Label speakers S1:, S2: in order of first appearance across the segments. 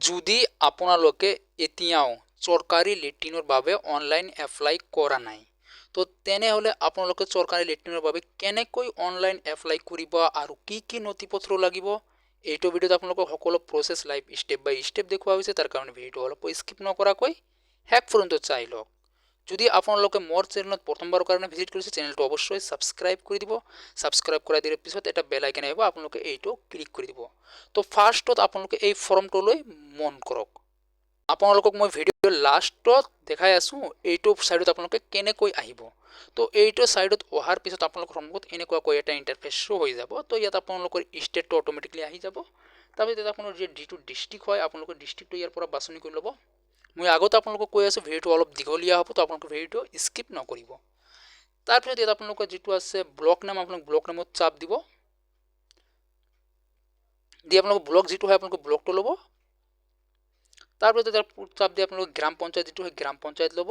S1: যদি আপোনালোকে এতিয়াও চৰকাৰী লেট্ৰিনৰ বাবে অনলাইন এপ্লাই কৰা নাই তো তেনেহ'লে আপোনালোকে চৰকাৰী লেট্ৰিনৰ বাবে কেনেকৈ অনলাইন এপ্লাই কৰিব আৰু কি কি নথিপত্ৰ লাগিব এইটো ভিডিঅ'ত আপোনালোকক সকলো প্ৰচেছ লাইভ ষ্টেপ বাই ষ্টেপ দেখুওৱা হৈছে। তাৰ কাৰণে ভিডিঅ'টো অলপ স্কিপ নকৰাকৈ শেষ পৰ্যন্ত চাই লওক। যদি আপোনালোকে মোৰ চেনেলত প্ৰথমবাৰৰ কাৰণে ভিজিট কৰিছে চেনেলটো অৱশ্যই ছাবস্ক্ৰাইব কৰি দিব। ছাবস্ক্ৰাইব কৰাই দিয়াৰ পিছত এটা বেল আইকন আহিব, আপোনালোকে এইটো ক্লিক কৰি দিব। তো ফাৰ্ষ্টত আপোনালোকে এই ফৰ্মটোলৈ মন কৰক। আপোনালোকক মই ভিডিঅ'ৰ লাষ্টত দেখাই আছোঁ এইটো ছাইডত আপোনালোকে কেনেকৈ আহিব। তো এইটো ছাইডত অহাৰ পিছত আপোনালোকৰ সন্মুখত এনেকুৱাকৈ এটা ইণ্টাৰফেচ শ্ব' হৈ যাব। তো ইয়াত আপোনালোকৰ ষ্টেটটো অট'মেটিকলি আহি যাব। তাৰপিছত ইয়াত আপোনাৰ যিটো ডিষ্ট্ৰিক্ট হয় আপোনালোকৰ ডিষ্ট্ৰিক্টটো ইয়াৰ পৰা বাছনি কৰি ল'ব। মই আগতে আপোনালোকক কৈ আছোঁ ভিডিঅ'টো অলপ দীঘলীয়া হ'ব, তো আপোনালোকে ভিডিঅ'টো স্কিপ নকৰিব। তাৰপিছত ইয়াত আপোনালোকৰ যিটো আছে ব্লক নাম, আপোনালোক ব্লক নামত চাপ দিব। দি আপোনালোকৰ ব্লক যিটো হয় আপোনালোকে ব্লকটো ল'ব। তাৰপিছত ইয়াত চাপ দি আপোনালোকে গ্ৰাম পঞ্চায়ত যিটো হয় গ্ৰাম পঞ্চায়ত ল'ব।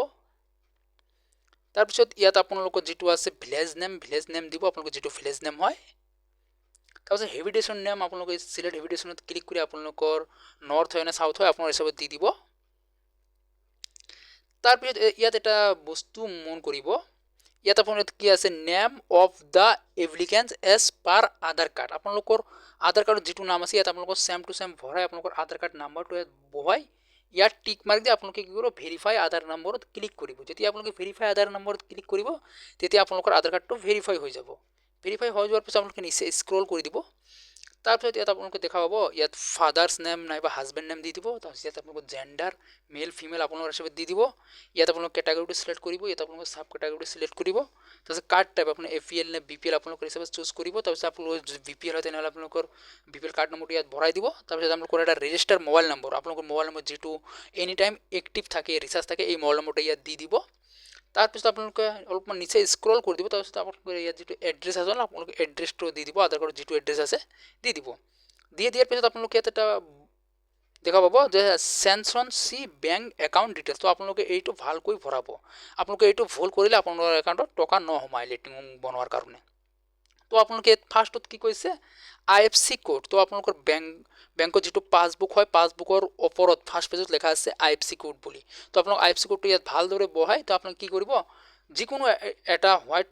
S1: তাৰপিছত ইয়াত আপোনালোকৰ যিটো আছে ভিলেজ নেম দিব, আপোনালোকৰ যিটো ভিলেজ নেম হয়। তাৰপিছত হেভিটেশ্যন নেম আপোনালোকে চিলেক্ট হেভিটেশ্যনত ক্লিক কৰি আপোনালোকৰ নৰ্থ হয় নে চাউথ হয় আপোনাৰ হিচাপত দি দিব। তাৰপিছত ইয়াত এটা বস্তু মন কৰিব, ইয়াত আপোনাৰ কি আছে name of the applicant as per Aadhaar card. আপোনালোকৰ আধাৰ কাৰ্ডত যিটো নাম আছে ইয়াত আপোনালোকৰ ছেম টু ছেম ভৰাই আপোনালোকৰ আধাৰ কাৰ্ড নাম্বাৰটো ইয়াত বহাই ইয়াত টিক মাৰ্ক দি আপোনালোকে কি কৰিব ভেৰিফাই আধাৰ নম্বৰত ক্লিক কৰিব। যেতিয়া আপোনালোকে ভেৰিফাই আধাৰ নম্বৰত ক্লিক কৰিব তেতিয়া আপোনালোকৰ আধাৰ কাৰ্ডটো ভেৰিফাই হৈ যাব। ভেৰিফাই হৈ যোৱাৰ পিছত আপোনালোকে নিচে স্ক্ৰল কৰি দিব। তাৰপিছত ইয়াত আপোনালোকে দেখা পাব ইয়াত ফাদাৰ্ছ নেম নাইবা হাজবেণ্ড নেম দি দিব। তাৰপিছত ইয়াত আপোনালোকৰ জেণ্ডাৰ মেল ফিমেল আপোনালোকৰ হিচাপত দি দিব। ইয়াত আপোনালোকে কেটাগৰীটো চিলেক্ট কৰিব, ইয়াত আপোনালোকে চাব কেটাগৰীটো চিলেক্ট কৰিব। তাৰপিছত কাৰ্ড টাইপ আপোনাৰ APL নে BPL আপোনালোকৰ হিচাপত চুজ কৰিব। তাৰপিছত আপোনালোকৰ BPL হয় তেনেহ'লে আপোনালোকৰ BPL কাৰ্ড নম্বৰটো ইয়াত ভৰাই দিব। তাৰপিছত আপোনালোকৰ এটা ৰেজিষ্টাৰ মোবাইল নম্বৰ, আপোনালোকৰ মোবাইল নম্বৰ যিটো এনি টাইম এক্টিভ থাকে ৰিচাৰ্জ থাকে এই মোবাইল নম্বৰটো ইয়াত দি দিব। তাৰপিছত আপোনালোকে অলপমান নিচে স্ক্ৰল কৰি দিব। তাৰপিছত আপোনালোকৰ ইয়াত যিটো এড্ৰেছ আছে আপোনালোকে এড্ৰেছটো দি দিব, আধাৰ কাৰ্ডত যিটো এড্ৰেছ আছে দি দিব। দিয়াৰ পিছত আপোনালোকে ইয়াত এটা দেখা পাব যে tension C bank account details. তো আপোনালোকে এইটো ভালকৈ ভৰাব। আপোনালোকে এইটো ভুল কৰিলে আপোনালোকৰ একাউণ্টত টকা নোসোমায় লেট্ৰিন বনোৱাৰ কাৰণে। তো আপোনালোকে ফাৰ্ষ্টত কি কৈছে IFC কোড। তো আপোনালোকৰ বেংকৰ যিটো পাছবুক হয় পাছবুকৰ ওপৰত ফাৰ্ষ্ট পেজত লেখা আছে IFC কোড বুলি। তো আপোনালোক IFC কোডটো ইয়াত ভালদৰে বহাই তো আপোনালোকে কি কৰিব যিকোনো এটা হোৱাইট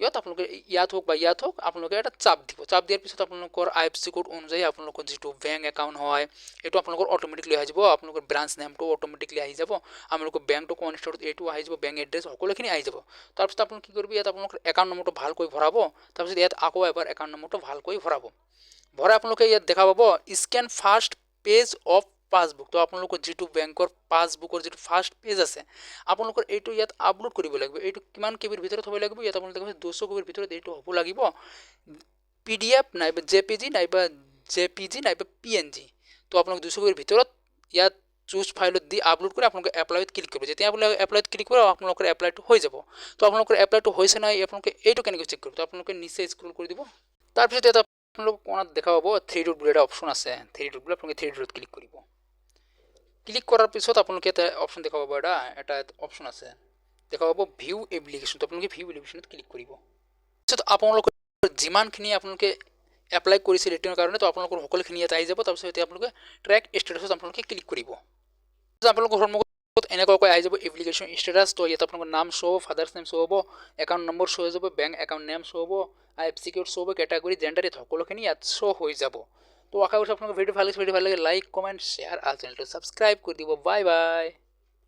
S1: ইয়াত আপোনালোকে ইয়াত হওক বা ইয়াত হওক আপোনালোকে এটা চাপ দিব। চাপ দিয়াৰ পিছত আপোনালোকৰ IFC কোড অনুযায়ী আপোনালোকৰ যিটো বেংক একাউণ্ট হয় এইটো আপোনালোকৰ অট'মেটিকলি আহি যাব। আপোনালোকৰ ব্ৰাঞ্চ নেমটো অট'মেটিকলি আহি যাব। আপোনালোকৰ বেংকটো কোন ষ্টেটত এইটো আহি যাব, বেংক এড্ৰেছ সকলোখিনি আহি যাব। তাৰপিছত আপোনালোকে কি কৰিব ইয়াত আপোনালোকৰ একাউণ্ট নম্বৰটো ভালকৈ ভৰাব। তাৰপিছত ইয়াত আকৌ এবাৰ একাউণ্ট নম্বৰটো ভালকৈ ভৰাব। ভৰাই আপোনালোকে ইয়াত দেখা পাব scan first page of passbook. তো আপোনালোকৰ যিটো বেংকৰ পাছবুকৰ যিটো ফাৰ্ষ্ট পেজ আছে আপোনালোকৰ এইটো ইয়াত আপলোড কৰিব লাগিব। এইটো কিমান কেবিৰ ভিতৰত হ'ব লাগিব ইয়াত আপোনালোকে 200 কেবিৰ ভিতৰত এইটো হ'ব লাগিব। PDF নাইবা JPG নাইবা JPG নাইবা PNG। তো আপোনালোক 200 কেবিৰ ভিতৰত ইয়াত চুজ ফাইলত দি আপলোড কৰি আপোনালোকে এপ্লাইত ক্লিক কৰিব। যেতিয়া আপোনালোকে এপ্লাইত ক্লিক কৰিব আপোনালোকৰ এপ্লাইটো হৈ যাব। তো আপোনালোকৰ এপ্লাইটো হৈছে নাই আপোনালোকে এইটো কেনেকৈ চেক কৰিব, তো আপোনালোকে নিচে স্ক্ৰল কৰি দিব। তাৰপিছত ইয়াত আপোনালোক কোণত দেখা পাব 3 ডট বুলি এটা অপশ্যন আছে। 3 ডট বুলি আপোনালোকে 3 ডটত ক্লিক কৰিব। ক্লিক কৰাৰ পিছত আপোনালোকে এটা অপশ্যন দেখা পাব, এটা অপশ্যন আছে দেখা পাব ভিউ এপ্লিকেশ্যন। তো আপোনালোকে ভিউ এপ্লিকেশ্যনত ক্লিক কৰিব। তাৰপিছত আপোনালোকৰ যিমানখিনি আপোনালোকে এপ্লাই কৰিছে লেট্ৰিনৰ কাৰণে তো আপোনালোকৰ সকলোখিনি ইয়াত আহি যাব। তাৰপিছত এতিয়া আপোনালোকে ট্ৰেক ষ্টেটাছত আপোনালোকে ক্লিক কৰিব। আপোনালোকৰ সন্মুখত এনেকুৱাকৈ আহি যাব এপ্লিকেশ্যন ষ্টেটাছ। তো ইয়াত আপোনালোকৰ নাম শ্ব' হ'ব, ফাদাৰ্ছ নেম শ্ব' হ'ব, একাউণ্ট নম্বৰ শ্ব' হৈ যাব, বেংক একাউণ্ট নেম শ্ব' হ'ব, IFC কোড শ্ব' হ'ব, কেটাগৰী জেণ্ডাৰ ইয়াত সকলোখিনি ইয়াত শ্ব' হৈ যাব। তো আশা কৰিছোঁ আপোনালোকৰ ভিডিঅ' ভাল লাগিছে। ভিডিঅ' ভাল লাগে লাইক কমেণ্ট শ্বেয়াৰ আৰু চেনেলটো ছাবস্ক্ৰাইব কৰি দিব। Bye bye.